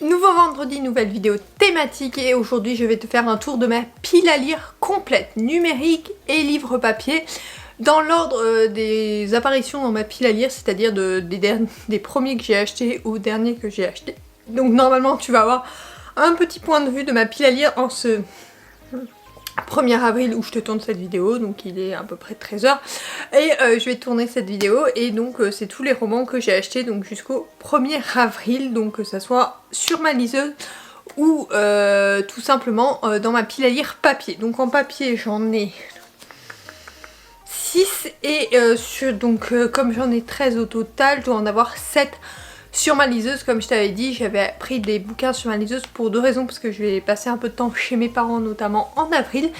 Nouveau vendredi, nouvelle vidéo thématique et aujourd'hui je vais te faire un tour de ma pile à lire complète, numérique et livre papier dans l'ordre des apparitions dans ma pile à lire, c'est-à-dire des premiers que j'ai achetés aux derniers que j'ai achetés. Donc normalement tu vas avoir un petit point de vue de ma pile à lire en ce 1er avril où je te tourne cette vidéo, donc il est à peu près 13h et je vais tourner cette vidéo et donc c'est tous les romans que j'ai achetés donc jusqu'au 1er avril, donc que ça soit sur ma liseuse ou tout simplement dans ma pile à lire papier. Donc en papier j'en ai 6 et comme j'en ai 13 au total, je dois en avoir 7 sur ma liseuse. Comme je t'avais dit, j'avais pris des bouquins sur ma liseuse pour deux raisons, parce que je vais passer un peu de temps chez mes parents notamment en avril.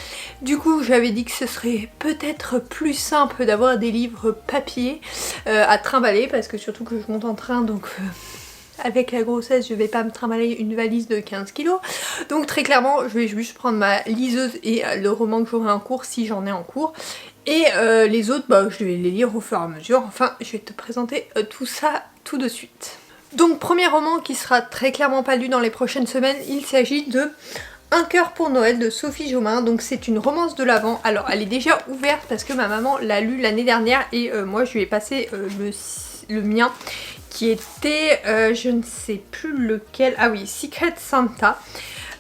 Du coup j'avais dit que ce serait peut-être plus simple d'avoir des livres papier à trimballer, parce que surtout que je monte en train, donc avec la grossesse je vais pas me trimballer une valise de 15 kilos. Donc très clairement je vais juste prendre ma liseuse et le roman que j'aurai en cours si j'en ai en cours. Et les autres, je vais les lire au fur et à mesure. Enfin, je vais te présenter tout ça tout de suite. Donc premier roman qui sera très clairement pas lu dans les prochaines semaines, il s'agit de Un cœur pour Noël de Sophie Jomain. Donc c'est une romance de l'Avent. Alors elle est déjà ouverte parce que ma maman l'a lu l'année dernière et moi je lui ai passé le mien qui était, je ne sais plus lequel, ah oui, Secret Santa.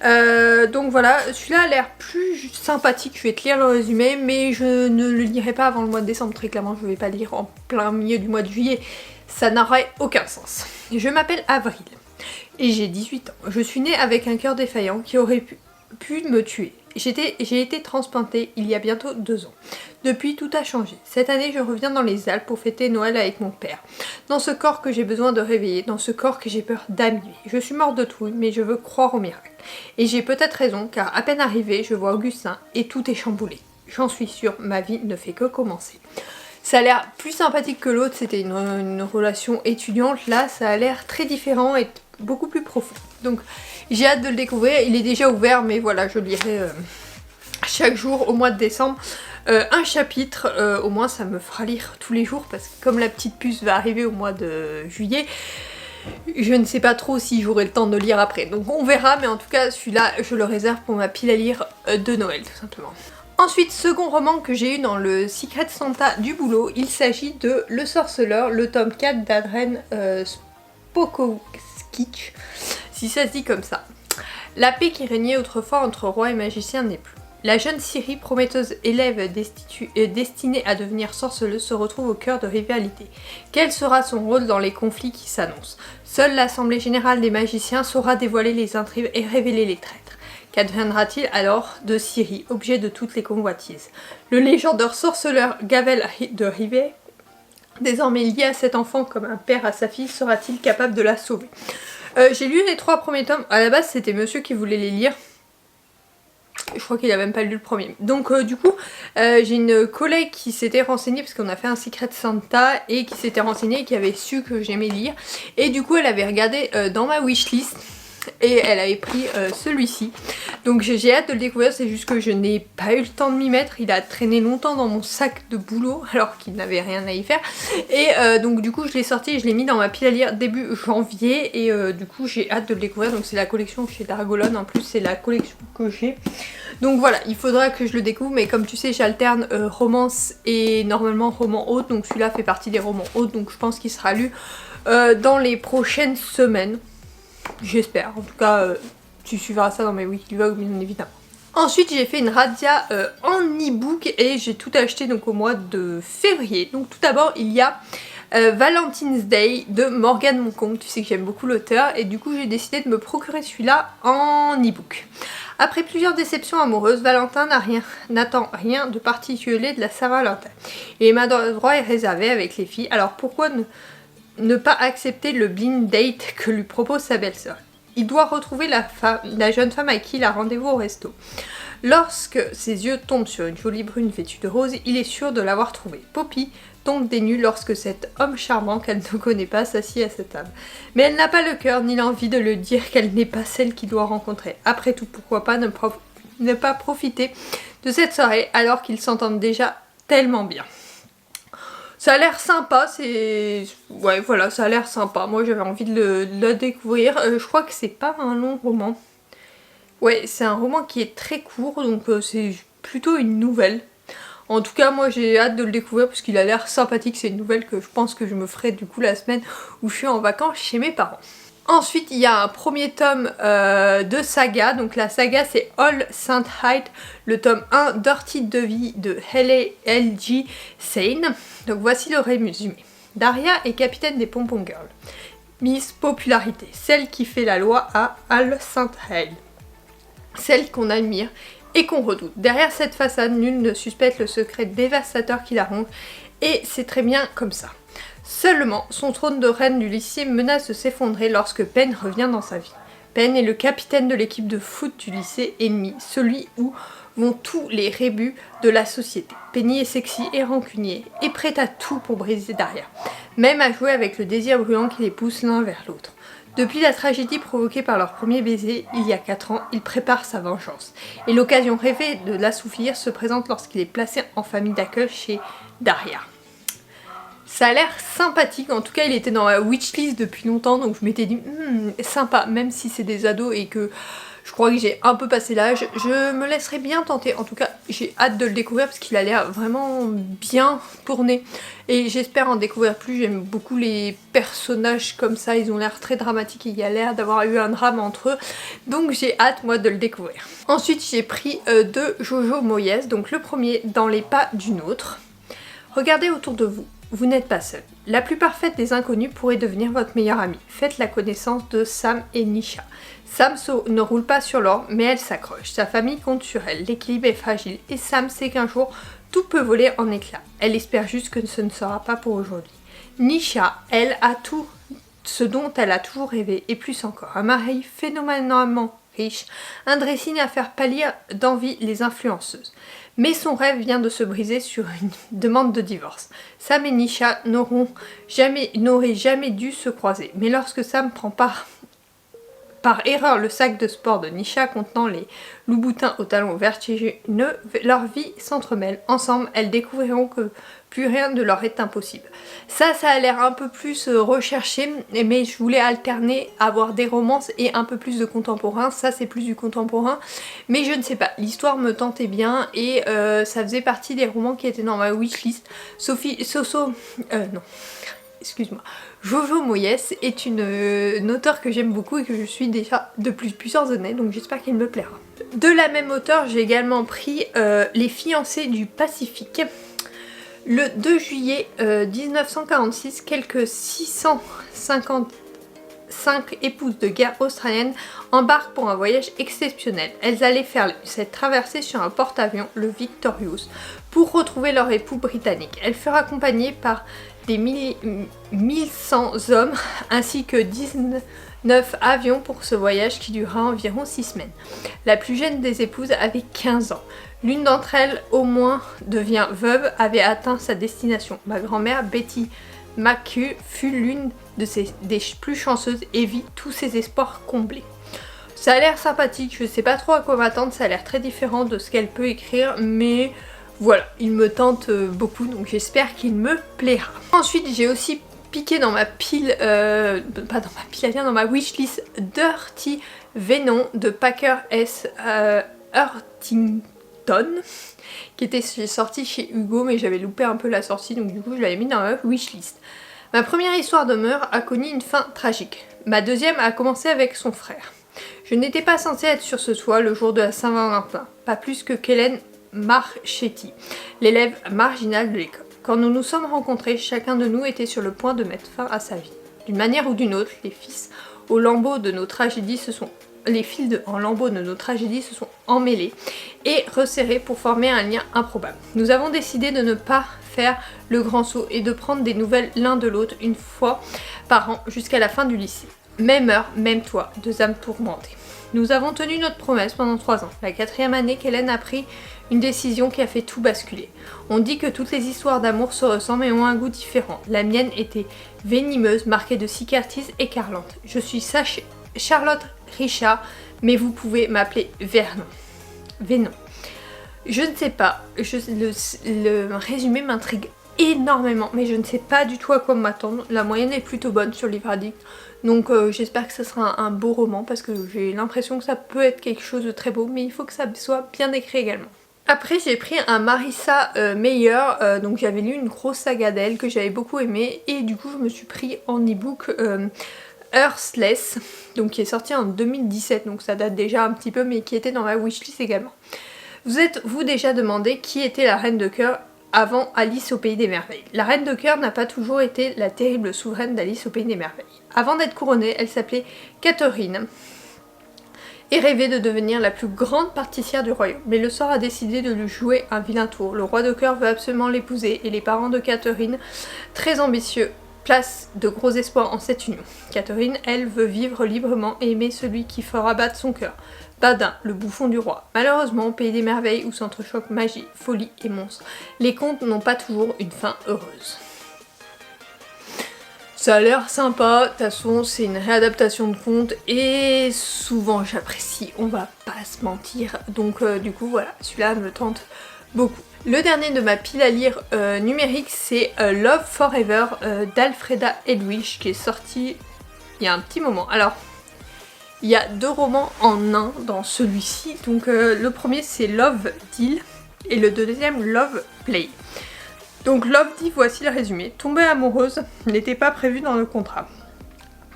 Donc voilà, celui-là a l'air plus sympathique, je vais te lire le résumé, mais je ne le lirai pas avant le mois de décembre, très clairement je ne vais pas le lire en plein milieu du mois de juillet, ça n'aurait aucun sens. Je m'appelle Avril et j'ai 18 ans, je suis née avec un cœur défaillant qui aurait pu me tuer. J'ai été transplantée il y a bientôt 2 ans. Depuis, tout a changé. Cette année, je reviens dans les Alpes pour fêter Noël avec mon père. Dans ce corps que j'ai besoin de réveiller, dans ce corps que j'ai peur d'abîmer. Je suis morte de trouille, mais je veux croire au miracle. Et j'ai peut-être raison, car à peine arrivée, je vois Augustin et tout est chamboulé. J'en suis sûre, ma vie ne fait que commencer. Ça a l'air plus sympathique que l'autre, c'était une relation étudiante. Là, ça a l'air très différent et beaucoup plus profond. Donc, j'ai hâte de le découvrir. Il est déjà ouvert, mais voilà, je lirai chaque jour au mois de décembre un chapitre. Au moins, ça me fera lire tous les jours, parce que comme la petite puce va arriver au mois de juillet, je ne sais pas trop si j'aurai le temps de lire après. Donc on verra, mais en tout cas, celui-là, je le réserve pour ma pile à lire de Noël, tout simplement. Ensuite, second roman que j'ai eu dans le Secret Santa du boulot, il s'agit de Le Sorceleur, le tome 4 d'Adren Spokowski, si ça se dit comme ça. La paix qui régnait autrefois entre roi et magicien n'est plus. La jeune Ciri, prometteuse élève destinée à devenir sorceleuse, se retrouve au cœur de rivalités. Quel sera son rôle dans les conflits qui s'annoncent? Seule l'Assemblée Générale des Magiciens saura dévoiler les intrigues et révéler les traîtres. Qu'adviendra-t-il alors de Ciri, objet de toutes les convoitises? Le légendaire sorceleur Gavel de Rivets, désormais lié à cet enfant comme un père à sa fille, sera-t-il capable de la sauver? J'ai lu les 3 premiers tomes. À la base, c'était monsieur qui voulait les lire. Je crois qu'il a même pas lu le premier. Donc du coup, j'ai une collègue qui s'était renseignée, parce qu'on a fait un Secret Santa, et qui s'était renseignée et qui avait su que j'aimais lire. Et du coup, elle avait regardé dans ma wishlist. Et elle avait pris celui-ci. Donc j'ai hâte de le découvrir, c'est juste que je n'ai pas eu le temps de m'y mettre. Il a traîné longtemps dans mon sac de boulot alors qu'il n'avait rien à y faire. Et donc du coup je l'ai sorti et je l'ai mis dans ma pile à lire début janvier. Et du coup j'ai hâte de le découvrir. Donc c'est la collection chez Dargolone, en plus c'est la collection que j'ai. Donc voilà, il faudra que je le découvre, mais comme tu sais j'alterne romance et normalement roman haute. Donc celui-là fait partie des romans hautes, donc je pense qu'il sera lu dans les prochaines semaines. J'espère, en tout cas tu suivras ça dans mes weekly vlogs bien évidemment. Ensuite j'ai fait une razzia en e-book et j'ai tout acheté donc au mois de février. Donc tout d'abord il y a Valentine's Day de Morgane Moncombe, tu sais que j'aime beaucoup l'auteur et du coup j'ai décidé de me procurer celui-là en e-book. Après plusieurs déceptions amoureuses, Valentin n'attend rien de particulier de la Saint-Valentin. Et les mains droit est réservé avec les filles, alors pourquoi ne pas accepter le blind date que lui propose sa belle-sœur? Il doit retrouver la jeune femme à qui il a rendez-vous au resto. Lorsque ses yeux tombent sur une jolie brune vêtue de rose, il est sûr de l'avoir trouvée. Poppy tombe des nues lorsque cet homme charmant qu'elle ne connaît pas s'assied à cette table. Mais elle n'a pas le cœur ni l'envie de le dire qu'elle n'est pas celle qu'il doit rencontrer. Après tout, pourquoi pas ne pas profiter de cette soirée alors qu'ils s'entendent déjà tellement bien? Ça a l'air sympa, c'est... Ouais, voilà, ça a l'air sympa. Moi, j'avais envie de le découvrir. Je crois que c'est pas un long roman. Ouais, c'est un roman qui est très court, donc c'est plutôt une nouvelle. En tout cas, moi, j'ai hâte de le découvrir parce qu'il a l'air sympathique. C'est une nouvelle que je pense que je me ferai du coup la semaine où je suis en vacances chez mes parents. Ensuite, il y a un premier tome de saga. Donc la saga, c'est All Saint Hyde, le tome 1, Dirty Devi de L.G. Sane. Donc voici le résumé. Daria est capitaine des Pom-Pom Girls. Miss Popularité, celle qui fait la loi à All Saint Hyde. Celle qu'on admire et qu'on redoute. Derrière cette façade, nul ne suspecte le secret dévastateur qui la ronge. Et c'est très bien comme ça. Seulement, son trône de reine du lycée menace de s'effondrer lorsque Penn revient dans sa vie. Penn est le capitaine de l'équipe de foot du lycée ennemi, celui où vont tous les rébus de la société. Penny est sexy et rancunier, et prête à tout pour briser Daria, même à jouer avec le désir brûlant qui les pousse l'un vers l'autre. Depuis la tragédie provoquée par leur premier baiser, il y a 4 ans, il prépare sa vengeance. Et l'occasion rêvée de l'assouvir se présente lorsqu'il est placé en famille d'accueil chez Daria. Ça a l'air sympathique, en tout cas il était dans ma wishlist depuis longtemps, donc je m'étais dit sympa, même si c'est des ados et que je crois que j'ai un peu passé l'âge, je me laisserai bien tenter. En tout cas j'ai hâte de le découvrir parce qu'il a l'air vraiment bien tourné et j'espère en découvrir plus. J'aime beaucoup les personnages comme ça, ils ont l'air très dramatiques et il y a l'air d'avoir eu un drame entre eux, donc j'ai hâte moi de le découvrir. Ensuite j'ai pris deux Jojo Moyes, donc le premier Dans les pas d'une autre. Regardez autour de vous. Vous n'êtes pas seul. La plus parfaite des inconnus pourrait devenir votre meilleure amie. Faites la connaissance de Sam et Nisha. Sam ne roule pas sur l'or, mais elle s'accroche. Sa famille compte sur elle. L'équilibre est fragile et Sam sait qu'un jour, tout peut voler en éclats. Elle espère juste que ce ne sera pas pour aujourd'hui. Nisha, elle, a tout ce dont elle a toujours rêvé et plus encore. Un mari phénoménalement riche, un dressing à faire pâlir d'envie les influenceuses. Mais son rêve vient de se briser sur une demande de divorce. Sam et Nisha n'auraient jamais dû se croiser. Mais lorsque Sam prend par erreur le sac de sport de Nisha contenant les loups-boutins aux talons vertigineux, leur vie s'entremêle. Ensemble, elles découvriront que plus rien ne leur est impossible. Ça a l'air un peu plus recherché, mais je voulais alterner, avoir des romances et un peu plus de contemporain. Ça c'est plus du contemporain, mais je ne sais pas, l'histoire me tentait bien et ça faisait partie des romans qui étaient dans ma wishlist. Jojo Moyes est une auteure que j'aime beaucoup et que je suis déjà depuis plusieurs années, donc j'espère qu'il me plaira. De la même auteure, j'ai également pris Les fiancés du Pacifique. Le 2 juillet 1946, quelques 655 épouses de guerre australiennes embarquent pour un voyage exceptionnel. Elles allaient faire cette traversée sur un porte-avions, le Victorious, pour retrouver leur époux britannique. Elles furent accompagnées par des 1100 hommes ainsi que 19 avions pour ce voyage qui dura environ 6 semaines. La plus jeune des épouses avait 15 ans. L'une d'entre elles, au moins, devient veuve, avait atteint sa destination. Ma grand-mère, Betty McHugh, fut l'une des plus chanceuses et vit tous ses espoirs comblés. Ça a l'air sympathique, je sais pas trop à quoi m'attendre, ça a l'air très différent de ce qu'elle peut écrire, mais voilà, il me tente beaucoup, donc j'espère qu'il me plaira. Ensuite, j'ai aussi piqué dans ma pile, dans ma wishlist Dirty Venom de Packer S. Huntington, qui était sorti chez Hugo, mais j'avais loupé un peu la sortie, donc du coup je l'avais mis dans ma wishlist. Ma première histoire de meurtre a connu une fin tragique. Ma deuxième a commencé avec son frère. Je n'étais pas censée être sur ce toit le jour de la Saint-Valentin, pas plus que Kellen Marchetti, l'élève marginal de l'école. Quand nous nous sommes rencontrés, chacun de nous était sur le point de mettre fin à sa vie. D'une manière ou d'une autre, les fils en lambeaux de nos tragédies se sont emmêlés et resserrés pour former un lien improbable. Nous avons décidé de ne pas faire le grand saut et de prendre des nouvelles l'un de l'autre une fois par an jusqu'à la fin du lycée. Même heure, même toit, deux âmes tourmentées. Nous avons tenu notre promesse pendant 3 ans. La 4e année, Kellen a pris une décision qui a fait tout basculer. On dit que toutes les histoires d'amour se ressemblent et ont un goût différent. La mienne était venimeuse, marquée de cicatrices écarlantes. Je suis Charlotte Richard, mais vous pouvez m'appeler Venom. Je ne sais pas, le résumé m'intrigue énormément, mais je ne sais pas du tout à quoi m'attendre. La moyenne est plutôt bonne sur Livre Addict, donc j'espère que ce sera un beau roman parce que j'ai l'impression que ça peut être quelque chose de très beau, mais il faut que ça soit bien écrit également. Après j'ai pris un Marissa Meyer, donc j'avais lu une grosse saga d'elle que j'avais beaucoup aimée et du coup je me suis pris en e-book Earthless, donc qui est sorti en 2017, donc ça date déjà un petit peu mais qui était dans ma wishlist également. Vous êtes-vous déjà demandé qui était la Reine de Cœur avant Alice au Pays des Merveilles? La Reine de Cœur n'a pas toujours été la terrible souveraine d'Alice au Pays des Merveilles. Avant d'être couronnée, elle s'appelait Catherine et rêvait de devenir la plus grande pâtissière du royaume. Mais le sort a décidé de lui jouer un vilain tour. Le roi de cœur veut absolument l'épouser et les parents de Catherine, très ambitieux, placent de gros espoirs en cette union. Catherine, elle, veut vivre librement et aimer celui qui fera battre son cœur. Badin, le bouffon du roi. Malheureusement, au Pays des Merveilles où s'entrechoquent magie, folie et monstres, les contes n'ont pas toujours une fin heureuse. Ça a l'air sympa, de toute façon c'est une réadaptation de conte et souvent j'apprécie, on va pas se mentir. Donc du coup voilà, celui-là me tente beaucoup. Le dernier de ma pile à lire numérique c'est Love Forever d'Alfreda Edwidge qui est sorti il y a un petit moment. Alors il y a 2 romans en un dans celui-ci, donc le premier c'est Love Deal et le deuxième Love Play. Donc Love dit, voici le résumé. Tomber amoureuse n'était pas prévu dans le contrat.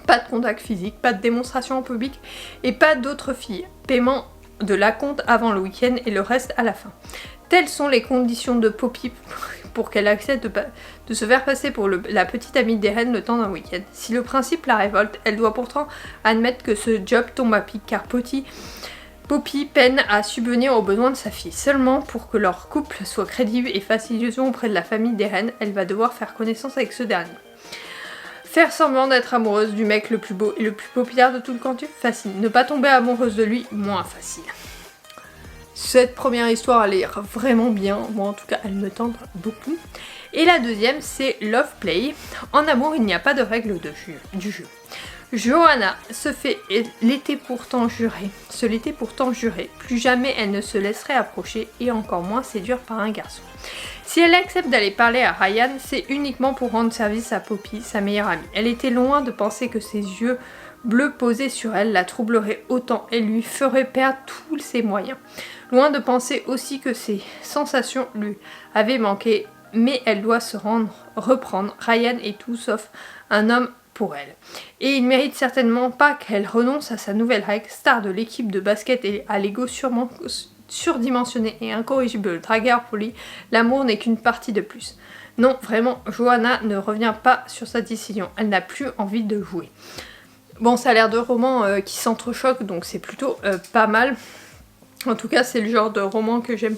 Pas de contact physique, pas de démonstration en public et pas d'autres filles. Paiement de l'acompte avant le week-end et le reste à la fin. Telles sont les conditions de Poppy pour qu'elle accepte de se faire passer pour la petite amie des reines le temps d'un week-end. Si le principe la révolte, elle doit pourtant admettre que ce job tombe à pic car Poppy peine à subvenir aux besoins de sa fille. Seulement pour que leur couple soit crédible et fasse illusion auprès de la famille des reines, elle va devoir faire connaissance avec ce dernier. Faire semblant d'être amoureuse du mec le plus beau et le plus populaire de tout le canton, facile. Ne pas tomber amoureuse de lui, moins facile. Cette première histoire a l'air vraiment bien, moi en tout cas elle me tente beaucoup. Et la deuxième c'est Love Play. En amour il n'y a pas de règles du jeu. Johanna se l'était pourtant juré, plus jamais elle ne se laisserait approcher et encore moins séduire par un garçon. Si elle accepte d'aller parler à Ryan, c'est uniquement pour rendre service à Poppy, sa meilleure amie. Elle était loin de penser que ses yeux bleus posés sur elle la troubleraient autant et lui feraient perdre tous ses moyens. Loin de penser aussi que ses sensations lui avaient manqué, mais elle doit reprendre. Ryan est tout sauf un homme pour elle. Et il mérite certainement pas qu'elle renonce à sa nouvelle règle, star de l'équipe de basket et à l'ego surdimensionné et incorrigible dragueur poli, l'amour n'est qu'une partie de plus. Non, vraiment, Johanna ne revient pas sur sa décision, elle n'a plus envie de jouer. Bon, ça a l'air de romans qui s'entrechoquent, donc c'est plutôt pas mal. En tout cas, c'est le genre de roman que j'aime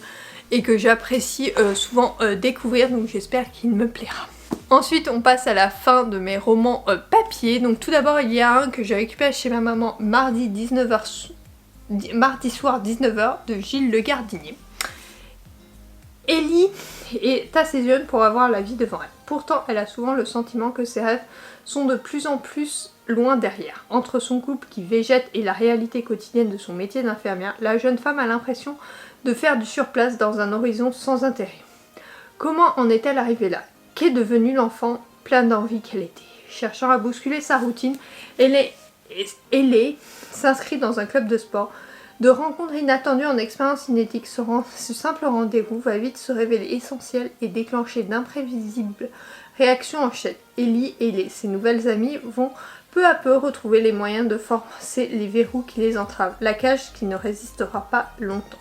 et que j'apprécie souvent découvrir, donc j'espère qu'il me plaira. Ensuite on passe à la fin de mes romans papier. Donc tout d'abord il y a un que j'ai récupéré chez ma maman mardi soir 19h de Gilles Le Gardinier. Ellie est assez jeune pour avoir la vie devant elle. Pourtant elle a souvent le sentiment que ses rêves sont de plus en plus loin derrière. Entre son couple qui végète et la réalité quotidienne de son métier d'infirmière, la jeune femme a l'impression de faire du surplace dans un horizon sans intérêt. Comment en est-elle arrivée là ? Qu'est devenue l'enfant plein d'envie qu'elle était? Cherchant à bousculer sa routine, elle s'inscrit dans un club de sport. De rencontres inattendues en expérience inédite, ce simple rendez-vous va vite se révéler essentiel et déclencher d'imprévisibles réactions en chaîne. Ellie et ses nouvelles amies vont peu à peu retrouver les moyens de forcer les verrous qui les entravent. La cage qui ne résistera pas longtemps.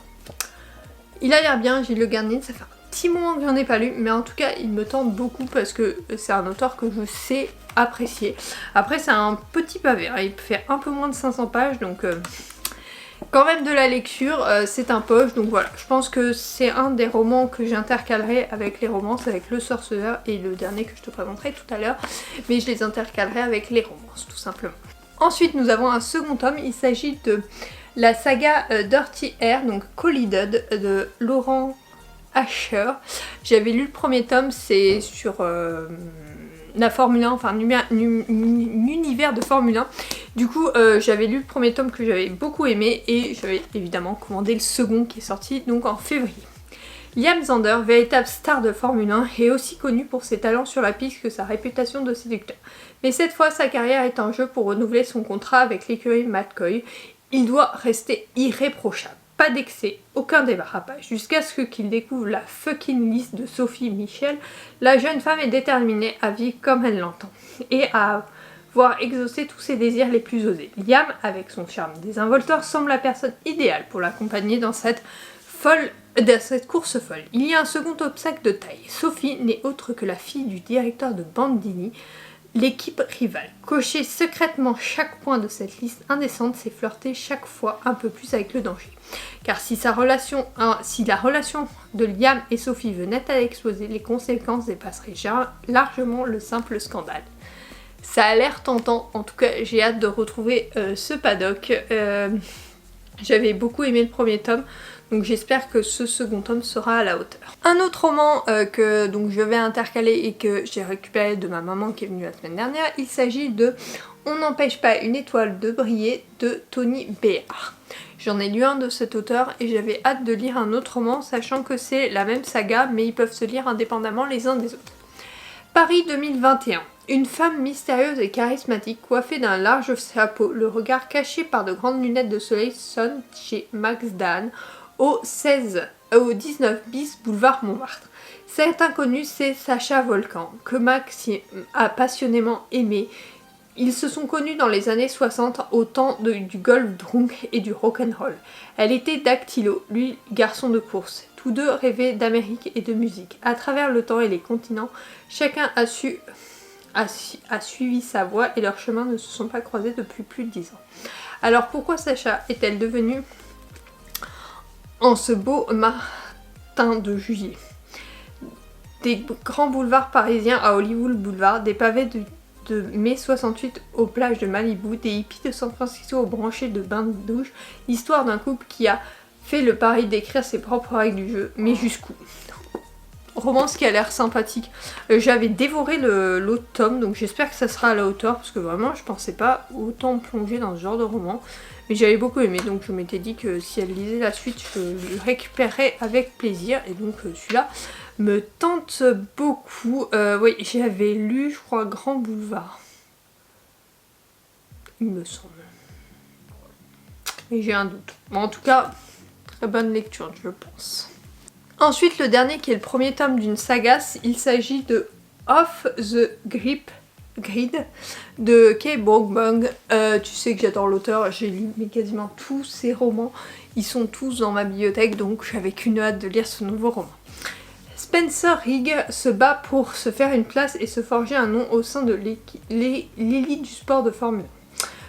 Il a l'air bien, Gilles Le Gardinier, ça fait petit moment que j'en ai pas lu, mais en tout cas il me tente beaucoup parce que c'est un auteur que je sais apprécier. Après c'est un petit pavé, hein, il fait un peu moins de 500 pages donc quand même de la lecture, c'est un poche, donc voilà. Je pense que c'est un des romans que j'intercalerai avec les romances, avec Le Sorceleur et le dernier que je te présenterai tout à l'heure, mais je les intercalerai avec les romances tout simplement. Ensuite nous avons un second tome, il s'agit de la saga Dirty Air, donc Collided de Laurent Asher. J'avais lu le premier tome, c'est sur la Formule 1, enfin l'univers de Formule 1. Du coup j'avais lu le premier tome que j'avais beaucoup aimé et j'avais évidemment commandé le second qui est sorti donc en février. Liam Zander, véritable star de Formule 1, est aussi connu pour ses talents sur la piste que sa réputation de séducteur. Mais cette fois, sa carrière est en jeu pour renouveler son contrat avec l'écurie McCoy. Il doit rester irréprochable. Pas d'excès, aucun débarrapage, jusqu'à ce qu'il découvre la fucking liste de Sophie Michel. La jeune femme est déterminée à vivre comme elle l'entend et à voir exaucer tous ses désirs les plus osés. Liam, avec son charme désinvolteur, semble la personne idéale pour l'accompagner dans cette course folle. Il y a un second obstacle de taille. Sophie n'est autre que la fille du directeur de Bandini, l'équipe rivale. Cocher secrètement chaque point de cette liste indécente, c'est flirter chaque fois un peu plus avec le danger. Car si la relation de Liam et Sophie venait à exploser, les conséquences dépasseraient largement le simple scandale. Ça a l'air tentant, en tout cas j'ai hâte de retrouver ce paddock. J'avais beaucoup aimé le premier tome, donc j'espère que ce second tome sera à la hauteur. Un autre roman que donc je vais intercaler et que j'ai récupéré de ma maman qui est venue la semaine dernière, il s'agit de On n'empêche pas une étoile de briller de Tony Béard. J'en ai lu un de cet auteur et j'avais hâte de lire un autre roman, sachant que c'est la même saga mais ils peuvent se lire indépendamment les uns des autres. Paris 2021. Une femme mystérieuse et charismatique, coiffée d'un large chapeau, le regard caché par de grandes lunettes de soleil, sonne chez Max Dan au 19 bis boulevard Montmartre. Cet inconnu, c'est Sacha Volcan, que Max a passionnément aimé. Ils se sont connus dans les années 60 au temps du golf drunk et du rock'n'roll. Elle était dactylo, lui garçon de course. Tous deux rêvaient d'Amérique et de musique. À travers le temps et les continents, chacun a suivi sa voie et leurs chemins ne se sont pas croisés depuis plus de 10 ans. Alors pourquoi Sacha est-elle devenue en ce beau matin de juillet? Des grands boulevards parisiens à Hollywood Boulevard, des pavés de mai 68 aux plages de Malibu, des hippies de San Francisco aux branchées de bains de douche, l'histoire d'un couple qui a fait le pari d'écrire ses propres règles du jeu, mais jusqu'où? Romance qui a l'air sympathique. J'avais dévoré l'autre tome, donc j'espère que ça sera à la hauteur, parce que vraiment je pensais pas autant plonger dans ce genre de roman. Mais j'avais beaucoup aimé, donc je m'étais dit que si elle lisait la suite, je le récupérerais avec plaisir. Et donc celui-là me tente beaucoup. Oui, j'avais lu, je crois, Grand Boulevard. Il me semble. Mais j'ai un doute. Bon, en tout cas, très bonne lecture, je pense. Ensuite, le dernier qui est le premier tome d'une saga, il s'agit de Off the Grid de Kay Brockbung. Tu sais que j'adore l'auteur, j'ai lu mais quasiment tous ses romans, ils sont tous dans ma bibliothèque, donc j'avais qu'une hâte de lire ce nouveau roman. Spencer Rigg se bat pour se faire une place et se forger un nom au sein de l'élite du sport de Formule 1.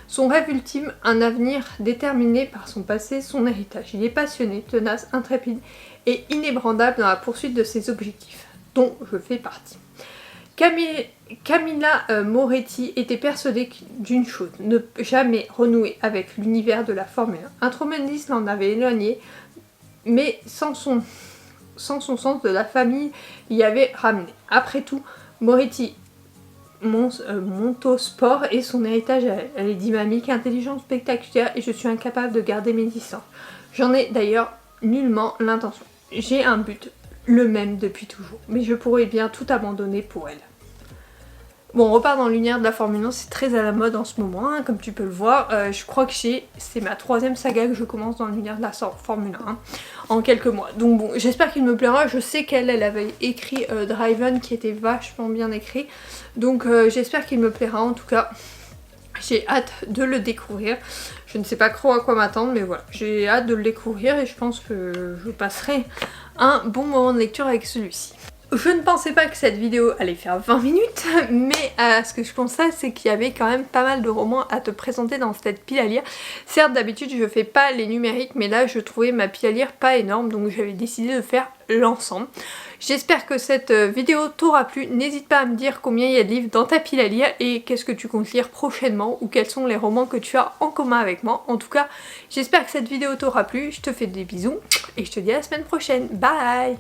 Son rêve ultime, un avenir déterminé par son passé, son héritage. Il est passionné, tenace, intrépide et inébranlable dans la poursuite de ses objectifs, dont je fais partie. Camilla Moretti était persuadée d'une chose, ne jamais renouer avec l'univers de la Formule 1. Un traumatisme l'en avait éloigné, mais sans son sens de la famille y avait ramené. Après tout, Moretti monte au sport et son héritage, elle est dynamique, intelligente, spectaculaire et je suis incapable de garder mes distances. J'en ai d'ailleurs nullement l'intention. J'ai un but, le même depuis toujours, mais je pourrais bien tout abandonner pour elle. Bon, on repart dans l'univers de la Formule 1, c'est très à la mode en ce moment, hein, comme tu peux le voir. Je crois que c'est ma 3e saga que je commence dans l'univers de la Formule 1 en quelques mois. Donc bon, j'espère qu'il me plaira. Je sais qu'elle avait écrit Driven qui était vachement bien écrit. Donc j'espère qu'il me plaira en tout cas. J'ai hâte de le découvrir. Je ne sais pas trop à quoi m'attendre, mais voilà. J'ai hâte de le découvrir et je pense que je passerai un bon moment de lecture avec celui-ci. Je ne pensais pas que cette vidéo allait faire 20 minutes, mais ce que je pensais, c'est qu'il y avait quand même pas mal de romans à te présenter dans cette pile à lire. Certes, d'habitude, je fais pas les numériques, mais là, je trouvais ma pile à lire pas énorme, donc j'avais décidé de faire l'ensemble. J'espère que cette vidéo t'aura plu. N'hésite pas à me dire combien il y a de livres dans ta pile à lire et qu'est-ce que tu comptes lire prochainement ou quels sont les romans que tu as en commun avec moi. En tout cas, j'espère que cette vidéo t'aura plu. Je te fais des bisous et je te dis à la semaine prochaine. Bye!